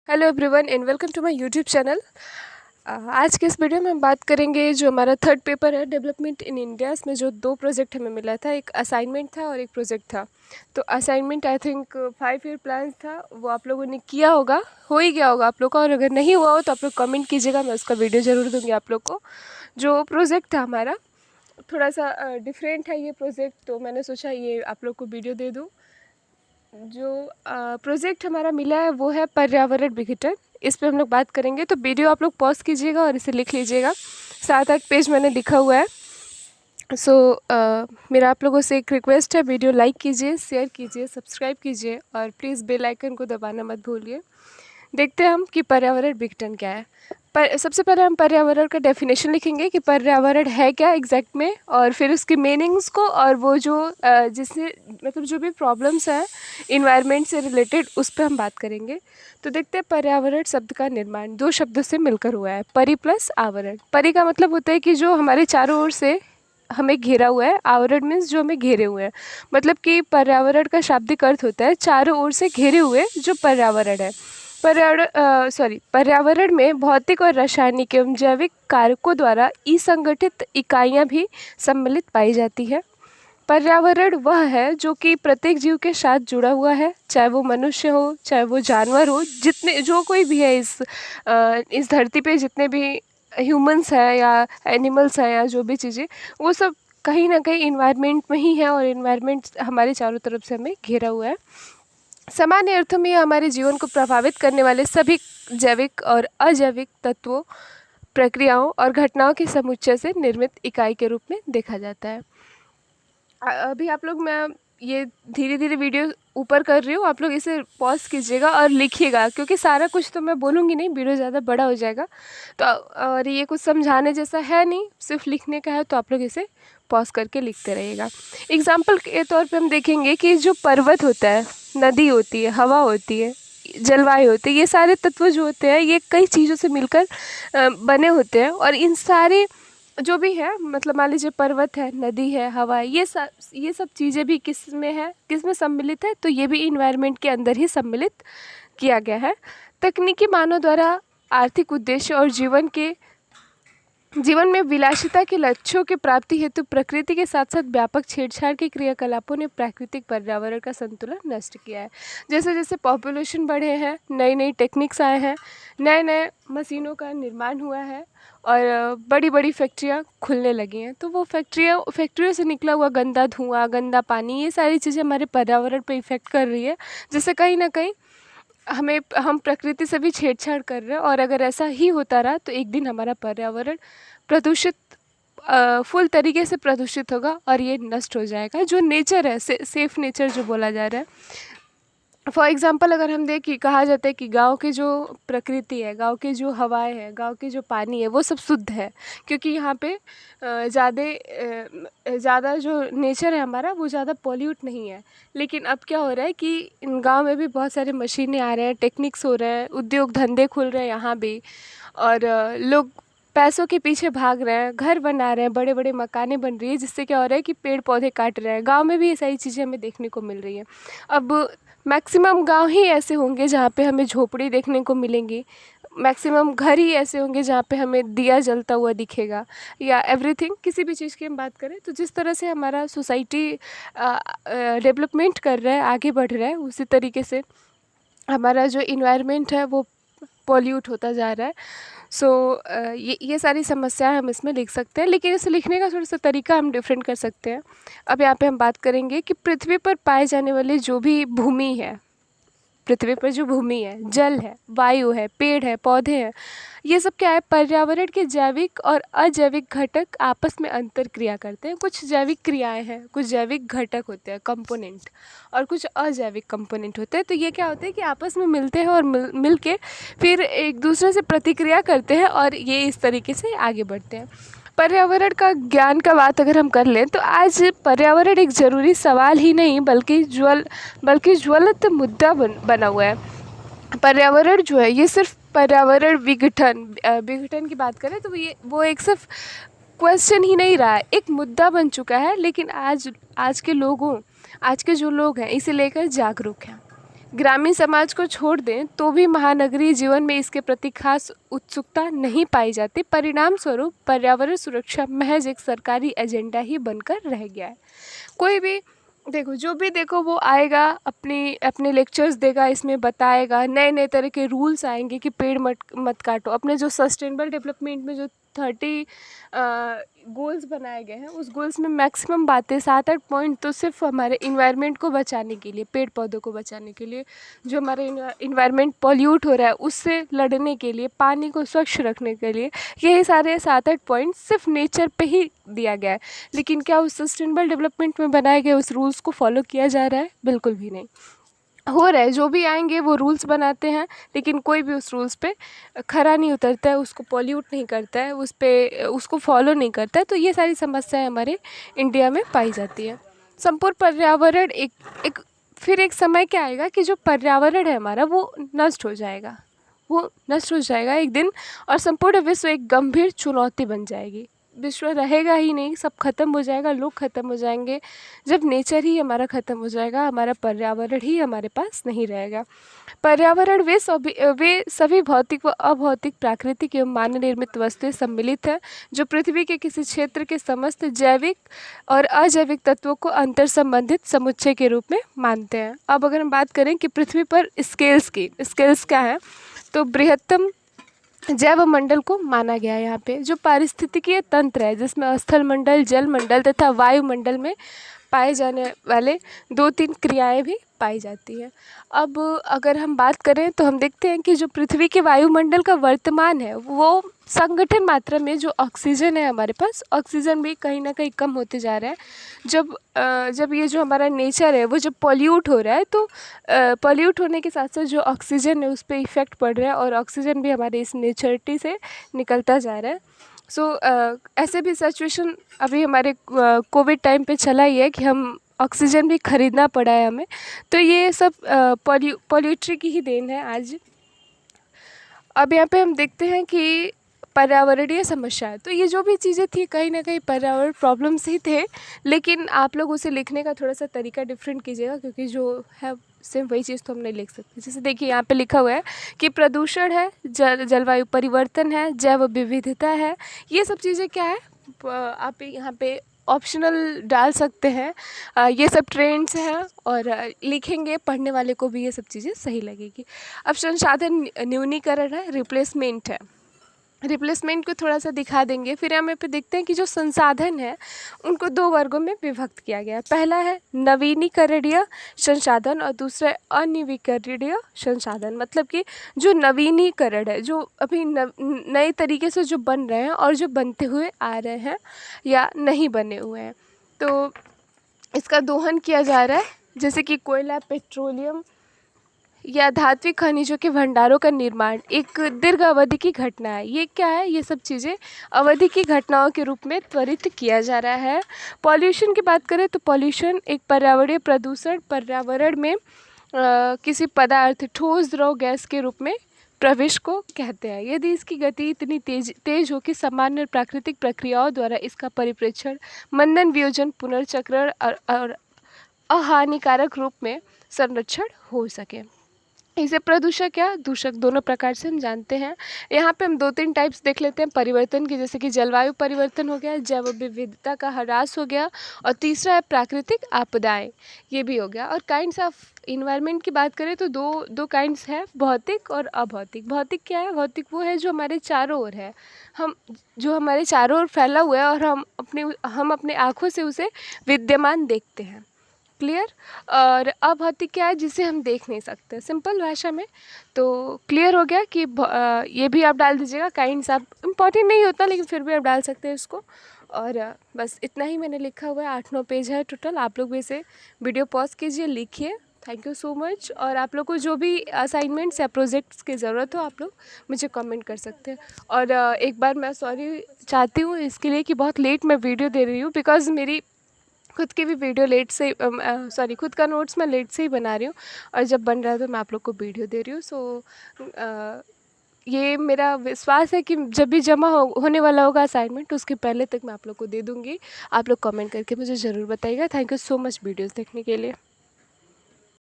Hello everyone and welcome to my YouTube channel. आज के इस वीडियो में हम बात करेंगे जो हमारा थर्ड पेपर है डेवलपमेंट इन इंडिया। इसमें जो दो प्रोजेक्ट हमें मिला था, एक असाइनमेंट था और एक प्रोजेक्ट था। तो assignment I think 5 year plan था, वो आप लोगों ने किया होगा, हो ही गया होगा आप लोग का। और अगर नहीं हुआ हो तो आप लोग कमेंट कीजिएगा, मैं उसका वीडियो ज़रूर दूँगी आप लोग को। जो प्रोजेक्ट था हमारा थोड़ा सा डिफरेंट है ये प्रोजेक्ट, तो मैंने सोचा ये आप लोग को वीडियो दे दूँ। जो प्रोजेक्ट हमारा मिला है वो है पर्यावरण विघटन। इस पे हम लोग बात करेंगे, तो वीडियो आप लोग पॉज कीजिएगा और इसे लिख लीजिएगा। 7-8 पेज मैंने लिखा हुआ है। सो मेरा आप लोगों से एक रिक्वेस्ट है, वीडियो लाइक कीजिए, शेयर कीजिए, सब्सक्राइब कीजिए और प्लीज़ बेल आइकन को दबाना मत भूलिए। देखते हैं हम कि पर्यावरण विघटन क्या है। पर सबसे पहले हम पर्यावरण का डेफिनेशन लिखेंगे कि पर्यावरण है क्या एग्जैक्ट में, और फिर उसके मीनिंग्स को, और वो जो जिससे मतलब जो भी प्रॉब्लम्स हैं इन्वायरमेंट से रिलेटेड, उस पर हम बात करेंगे। तो देखते हैं पर्यावरण शब्द का निर्माण दो शब्दों से मिलकर हुआ है, परि प्लस आवरण। परि का मतलब होता है कि जो हमारे चारों ओर से हमें घेरा हुआ है, आवरण मीन्स जो हमें घेरे हुए हैं। मतलब कि पर्यावरण का शाब्दिक अर्थ होता है चारों ओर से घेरे हुए जो पर्यावरण है। पर्यावरण में भौतिक और रासायनिक एवं जैविक कारकों द्वारा असंगठित इकाइयां भी सम्मिलित पाई जाती है। पर्यावरण वह है जो कि प्रत्येक जीव के साथ जुड़ा हुआ है, चाहे वो मनुष्य हो, चाहे वो जानवर हो, जितने जो कोई भी है इस धरती पे, जितने भी ह्यूमंस हैं या एनिमल्स हैं या जो भी चीज़ें, वो सब कहीं ना कहीं इन्वायरमेंट में ही है, और इन्वायरमेंट हमारे चारों तरफ से हमें घेरा हुआ है। सामान्य अर्थों में यह हमारे जीवन को प्रभावित करने वाले सभी जैविक और अजैविक तत्वों, प्रक्रियाओं और घटनाओं के समुच्चय से निर्मित इकाई के रूप में देखा जाता है। अभी आप लोग, मैं ये धीरे धीरे वीडियो ऊपर कर रही हूँ, आप लोग इसे पॉज कीजिएगा और लिखिएगा, क्योंकि सारा कुछ तो मैं बोलूँगी नहीं, वीडियो ज़्यादा बड़ा हो जाएगा। तो और ये कुछ समझाने जैसा है नहीं, सिर्फ लिखने का है, तो आप लोग इसे पॉज करके लिखते रहिएगा। एग्जाम्पल के तौर पे हम देखेंगे कि जो पर्वत होता है, नदी होती है, हवा होती है, जलवायु होती है, ये सारे तत्व जो होते हैं ये कई चीज़ों से मिलकर बने होते हैं। और इन सारे जो भी है, मतलब मान लीजिए पर्वत है, नदी है, हवा है, ये सब चीज़ें भी किस में है, किस में सम्मिलित है, तो ये भी इन्वायरमेंट के अंदर ही सम्मिलित किया गया है। तकनीकी मानव द्वारा आर्थिक उद्देश्य और जीवन में विलासिता के लक्ष्यों की प्राप्ति हेतु प्रकृति के साथ साथ व्यापक छेड़छाड़ के क्रियाकलापों ने प्राकृतिक पर्यावरण का संतुलन नष्ट किया है। जैसे जैसे पॉपुलेशन बढ़े हैं, नई नई टेक्निक्स आए हैं, नए नए मशीनों का निर्माण हुआ है, और बड़ी बड़ी फैक्ट्रियाँ खुलने लगी हैं, तो वो फैक्ट्रियों से निकला हुआ गंदा धुआं, गंदा पानी, ये सारी चीज़ें हमारे पर्यावरण पर इफ़ेक्ट कर रही है, जिससे कहीं ना कहीं हम प्रकृति से भी छेड़छाड़ कर रहे हैं। और अगर ऐसा ही होता रहा तो एक दिन हमारा पर्यावरण प्रदूषित, फुल तरीके से प्रदूषित होगा और ये नष्ट हो जाएगा। जो नेचर है, सेफ नेचर जो बोला जा रहा है। फॉर एग्ज़ाम्पल अगर हम देखें, कहा जाता है कि गांव की जो प्रकृति है, गांव की जो हवाएं हैं, गांव की जो पानी है, वो सब शुद्ध है, क्योंकि यहाँ पे ज़्यादा जो नेचर है हमारा वो ज़्यादा पॉल्यूट नहीं है। लेकिन अब क्या हो रहा है कि इन गांव में भी बहुत सारे मशीनें आ रहे हैं, टेक्निक्स हो रहे हैं, उद्योग धंधे खुल रहे हैं यहाँ भी, और लोग पैसों के पीछे भाग रहे हैं, घर बना रहे हैं, बड़े बड़े मकानें बन रही है, जिससे क्या हो रहा है कि पेड़ पौधे काट रहे हैं। गांव में भी ये सारी चीज़ें हमें देखने को मिल रही हैं। अब मैक्सिमम गांव ही ऐसे होंगे जहाँ पे हमें झोपड़ी देखने को मिलेंगी, मैक्सिमम घर ही ऐसे होंगे जहाँ पे हमें दिया जलता हुआ दिखेगा, या एवरीथिंग, किसी भी चीज़ की हम बात करें तो जिस तरह से हमारा सोसाइटी डेवलपमेंट कर रहा है, आगे बढ़ रहा है, उसी तरीके से हमारा जो इन्वायरमेंट है वो पॉल्यूट होता जा रहा है। सो ये सारी समस्याएं हम इसमें लिख सकते हैं, लेकिन इसे लिखने का थोड़ा सा तरीका हम डिफरेंट कर सकते हैं। अब यहाँ पे हम बात करेंगे कि पृथ्वी पर पाए जाने वाले जो भी भूमि है, पृथ्वी पर जो भूमि है, जल है, वायु है, पेड़ है, पौधे हैं, ये सब क्या है, पर्यावरण के जैविक और अजैविक घटक आपस में अंतर क्रिया करते हैं। कुछ जैविक क्रियाएं हैं, कुछ जैविक घटक होते हैं, कंपोनेंट, और कुछ अजैविक कंपोनेंट होते हैं। तो ये क्या होता है कि आपस में मिलते हैं और मिल के फिर एक दूसरे से प्रतिक्रिया करते हैं, और ये इस तरीके से आगे बढ़ते हैं। पर्यावरण का ज्ञान का बात अगर हम कर लें तो आज पर्यावरण एक ज़रूरी सवाल ही नहीं बल्कि ज्वलंत मुद्दा बना हुआ है। पर्यावरण जो है, ये सिर्फ पर्यावरण विघटन की बात करें तो वो एक सिर्फ क्वेश्चन ही नहीं रहा है, एक मुद्दा बन चुका है। लेकिन आज के जो लोग हैं इसे लेकर जागरूक हैं। ग्रामीण समाज को छोड़ दें तो भी महानगरीय जीवन में इसके प्रति खास उत्सुकता नहीं पाई जाती। परिणाम स्वरूप पर्यावरण सुरक्षा महज एक सरकारी एजेंडा ही बनकर रह गया है। कोई भी देखो, जो भी देखो वो आएगा, अपने लेक्चर्स देगा, इसमें बताएगा, नए नए तरह के रूल्स आएंगे कि पेड़ मत मत काटो। अपने जो सस्टेनेबल डेवलपमेंट में जो 30 गोल्स बनाए गए हैं, उस गोल्स में मैक्सिमम बातें 7-8 पॉइंट तो सिर्फ हमारे इन्वायरमेंट को बचाने के लिए, पेड़ पौधों को बचाने के लिए, जो हमारे इन्वायरमेंट पॉल्यूट हो रहा है उससे लड़ने के लिए, पानी को स्वच्छ रखने के लिए, यही सारे 7-8 पॉइंट सिर्फ नेचर पे ही दिया गया है। लेकिन क्या उस सस्टेनेबल डेवलपमेंट में बनाए गए उस रूल्स को फॉलो किया जा रहा है? बिल्कुल भी नहीं हो रहा है। जो भी आएंगे वो रूल्स बनाते हैं, लेकिन कोई भी उस रूल्स पे खरा नहीं उतरता है, उसको पॉल्यूट नहीं करता है, उसको फॉलो नहीं करता है। तो ये सारी समस्याएं हमारे इंडिया में पाई जाती है। संपूर्ण पर्यावरण फिर एक समय क्या आएगा कि जो पर्यावरण है हमारा वो नष्ट हो जाएगा, वो नष्ट हो जाएगा एक दिन, और संपूर्ण विश्व एक गंभीर चुनौती बन जाएगी। विश्व रहेगा ही नहीं, सब खत्म हो जाएगा, लोग खत्म हो जाएंगे। जब नेचर ही हमारा ख़त्म हो जाएगा, हमारा पर्यावरण ही हमारे पास नहीं रहेगा। पर्यावरण वे सभी भौतिक व अभौतिक, प्राकृतिक एवं मानव निर्मित वस्तुएं सम्मिलित हैं जो पृथ्वी के किसी क्षेत्र के समस्त जैविक और अजैविक तत्वों को अंतर संबंधित समुच्चय के रूप में मानते हैं। अब अगर हम बात करें कि पृथ्वी पर स्केल्स क्या है, तो बृहत्तम जैव मंडल को माना गया है यहाँ पे। जो पारिस्थितिकीय तंत्र है जिसमें स्थल मंडल, जल मंडल तथा वायुमंडल में पाए जाने वाले 2-3 क्रियाएं भी पाई जाती हैं। अब अगर हम बात करें तो हम देखते हैं कि जो पृथ्वी के वायुमंडल का वर्तमान है वो संगठन मात्रा में जो ऑक्सीजन है हमारे पास, ऑक्सीजन भी कहीं ना कहीं कम होते जा रहा है। जब ये जो हमारा नेचर है वो जब पॉल्यूट हो रहा है, तो पॉल्यूट होने के साथ साथ जो ऑक्सीजन है उस पर इफ़ेक्ट पड़ रहा है, और ऑक्सीजन भी हमारे इस नेचरिटी से निकलता जा रहा है। ऐसे भी सिचुएशन अभी हमारे कोविड टाइम पे चला ही है कि हम ऑक्सीजन भी ख़रीदना पड़ा है हमें। तो ये सब पॉल्यूट्री की ही देन है आज। अब यहाँ पे हम देखते हैं कि पर्यावरणीय समस्या है, तो ये जो भी चीज़ें थी कहीं ना कहीं पर्यावरण प्रॉब्लम्स ही थे, लेकिन आप लोग उसे लिखने का थोड़ा सा तरीका डिफरेंट कीजिएगा, क्योंकि जो है सेम वही चीज़ तो हम नहीं लिख सकते। जैसे देखिए यहाँ पे लिखा हुआ है कि प्रदूषण है, जलवायु परिवर्तन है, जैव विविधता है, ये सब चीज़ें क्या है आप यहाँ पे ऑप्शनल डाल सकते हैं। ये सब ट्रेंड्स हैं और लिखेंगे, पढ़ने वाले को भी ये सब चीज़ें सही लगेगी। अब संसाधन न्यूनीकरण है, रिप्लेसमेंट है। रिप्लेसमेंट को थोड़ा सा दिखा देंगे। फिर हम यहाँ पे देखते हैं कि जो संसाधन है उनको 2 वर्गों में विभक्त किया गया है। पहला है नवीनीकरणीय संसाधन और दूसरा अनवीकरणीय संसाधन। मतलब कि जो नवीनीकरण है, जो अभी नए तरीके से जो बन रहे हैं और जो बनते हुए आ रहे हैं या नहीं बने हुए हैं, तो इसका दोहन किया जा रहा है। जैसे कि कोयला, पेट्रोलियम या धात्विक खनिजों के भंडारों का निर्माण एक दीर्घ अवधि की घटना है। ये क्या है? ये सब चीज़ें अवधि की घटनाओं के रूप में त्वरित किया जा रहा है। पॉल्यूशन की बात करें तो पॉल्यूशन एक पर्यावरणीय प्रदूषण, पर्यावरण में किसी पदार्थ, ठोस, द्रव, गैस के रूप में प्रवेश को कहते हैं यदि इसकी गति इतनी तेज हो कि सामान्य प्राकृतिक प्रक्रियाओं द्वारा इसका परिप्रेक्षण, मंदन, वियोजन, पुनर्चक्रण और अहानिकारक रूप में संरक्षण हो सके। इसे प्रदूषक या दूषक दोनों प्रकार से हम जानते हैं। यहाँ पे हम 2-3 टाइप्स देख लेते हैं परिवर्तन की, जैसे कि जलवायु परिवर्तन हो गया, जैव विविधता का ह्रास हो गया, और तीसरा है प्राकृतिक आपदाएं, ये भी हो गया। और काइंड्स ऑफ इन्वायरमेंट की बात करें तो दो काइंड्स हैं, भौतिक और अभौतिक। भौतिक क्या है? भौतिक वो है जो हमारे चारों ओर है, जो हमारे चारों ओर फैला हुआ है और हम अपने आँखों से उसे विद्यमान देखते हैं। क्लियर? और अभौतिक क्या है? जिसे हम देख नहीं सकते, सिंपल भाषा में। तो क्लियर हो गया कि ये भी आप डाल दीजिएगा। काइंड्स आप इम्पॉर्टेंट नहीं होता, लेकिन फिर भी आप डाल सकते हैं इसको। और बस इतना ही मैंने लिखा हुआ है, 8-9 पेज है टोटल। आप लोग भी इसे वीडियो पॉज कीजिए, लिखिए। Thank you so much. और आप लोग को जो भी असाइनमेंट्स या प्रोजेक्ट्स की ज़रूरत हो आप लोग मुझे कमेंट कर सकते हैं। और एक बार मैं सॉरी चाहती हूँ इसके लिए कि बहुत लेट मैं वीडियो दे रही हूँ, बिकॉज़ मेरी खुद की भी वीडियो लेट से खुद का नोट्स मैं लेट से ही बना रही हूँ, और जब बन रहा है तो मैं आप लोग को वीडियो दे रही हूँ। ये मेरा विश्वास है कि जब भी जमा होने वाला होगा असाइनमेंट, उसके पहले तक मैं आप लोग को दे दूँगी। आप लोग कमेंट करके मुझे ज़रूर बताइएगा। Thank you so much videos देखने के लिए।